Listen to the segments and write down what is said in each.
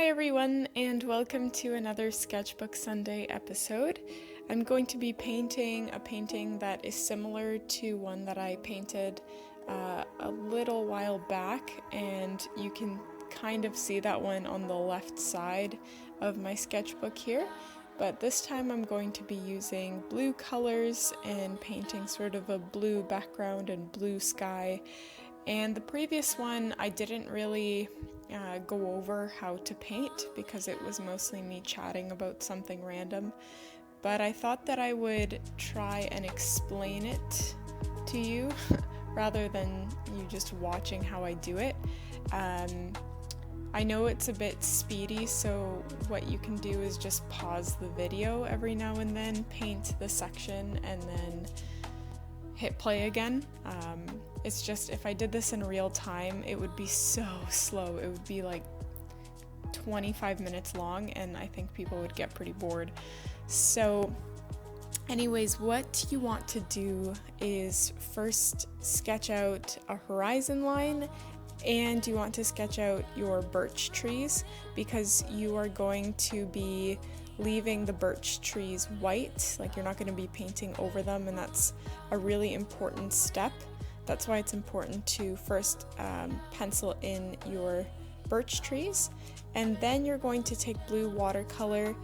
Hi everyone, and welcome to another Sketchbook Sunday episode. I'm going to be painting a painting that is similar to one that I painted a little while back, and you can kind of see that one on the left side of my sketchbook here. But this time I'm going to be using blue colors and painting sort of a blue background and blue sky. And the previous one I didn't really go over how to paint because it was mostly me chatting about something random. But I thought that I would try and explain it to you rather than you just watching how I do it. I know it's a bit speedy, so what you can do is just pause the video every now and then, paint the section, and then hit play again. It's just if I did this in real time, it would be so slow. It would be like 25 minutes long, and I think people would get pretty bored. So anyways, what you want to do is first sketch out a horizon line, and you want to sketch out your birch trees because you are going to be leaving the birch trees white, like you're not going to be painting over them, and that's a really important step. That's why it's important to first pencil in your birch trees, and then you're going to take blue watercolor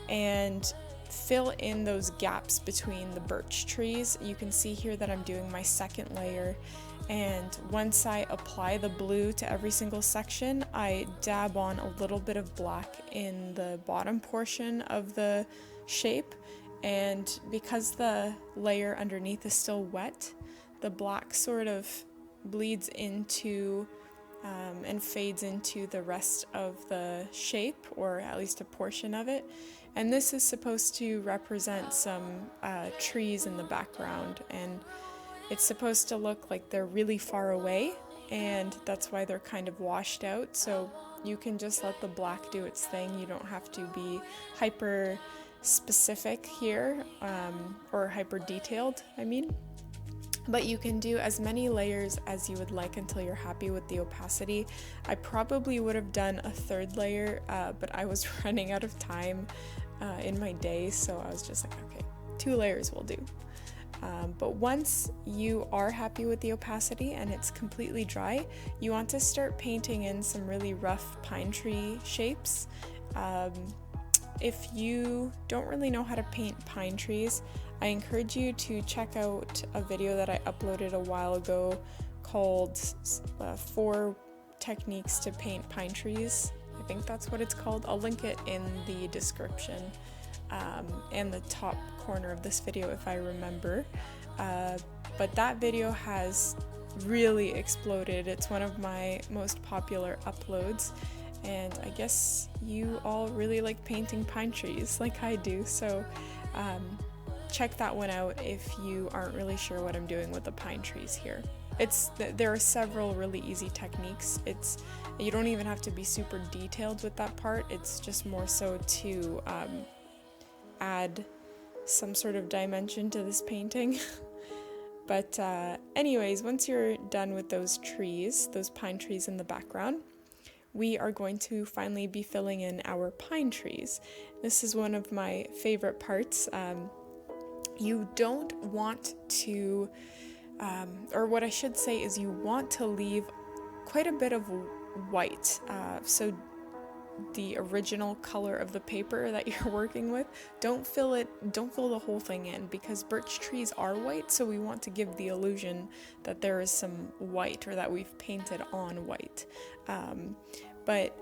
and fill in those gaps between the birch trees. You can see here that I'm doing my second layer, and once I apply the blue to every single section, I dab on a little bit of black in the bottom portion of the shape, and because the layer underneath is still wet, the black sort of bleeds into and fades into the rest of the shape, or at least a portion of it. And this is supposed to represent some trees in the background, and it's supposed to look like they're really far away, and that's why they're kind of washed out. So you can just let the black do its thing. You don't have to be hyper specific here, or hyper detailed, I mean. But you can do as many layers as you would like until you're happy with the opacity. I probably would have done a third layer, but I was running out of time in my day, so I was just like, okay, 2 layers will do. But once you are happy with the opacity and it's completely dry, you want to start painting in some really rough pine tree shapes. If you don't really know how to paint pine trees, I encourage you to check out a video that I uploaded a while ago called 4 Techniques to Paint Pine Trees. I think that's what it's called. I'll link it in the description and the top corner of this video if I remember. But that video has really exploded. It's one of my most popular uploads, and I guess you all really like painting pine trees like I do, so check that one out if you aren't really sure what I'm doing with the pine trees here. There are several really easy techniques. You don't even have to be super detailed with that part. It's just more so to add some sort of dimension to this painting. But anyways, once you're done with those trees, those pine trees in the background, we are going to finally be filling in our pine trees. This is one of my favorite parts. You don't want to, or what I should say is you want to leave quite a bit of white. So the original color of the paper that you're working with, don't fill the whole thing in, because birch trees are white, so we want to give the illusion that there is some white, or that we've painted on white. But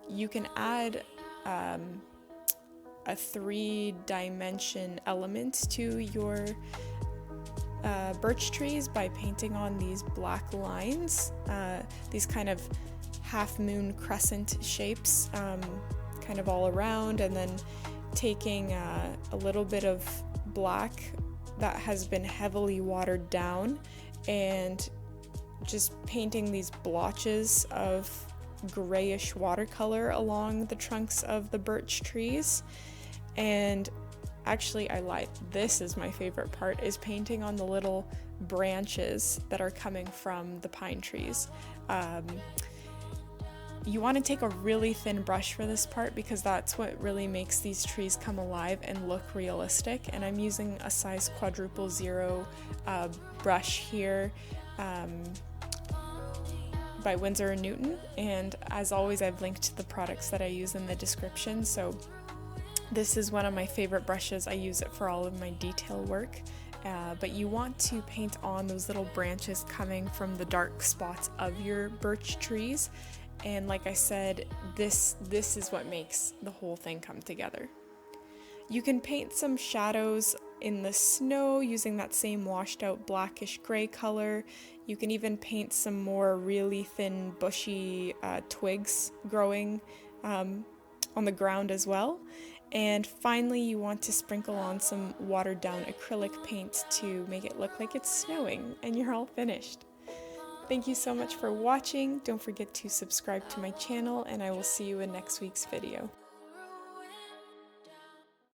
you can add a 3-dimension element to your birch trees by painting on these black lines, these kind of half-moon crescent shapes, kind of all around, and then taking a little bit of black that has been heavily watered down and just painting these blotches of grayish watercolor along the trunks of the birch trees. And actually, I lied. This is my favorite part, is painting on the little branches that are coming from the pine trees. You want to take a really thin brush for this part because that's what really makes these trees come alive and look realistic. And I'm using a size quadruple 0 brush here by Winsor & Newton, and as always I've linked the products that I use in the description. So this is one of my favorite brushes. I use it for all of my detail work. But you want to paint on those little branches coming from the dark spots of your birch trees. And like I said, this is what makes the whole thing come together. You can paint some shadows in the snow using that same washed out blackish gray color. You can even paint some more really thin bushy twigs growing on the ground as well. And finally, you want to sprinkle on some watered down acrylic paint to make it look like it's snowing, and you're all finished. Thank you so much for watching. Don't forget to subscribe to my channel, and I will see you in next week's video.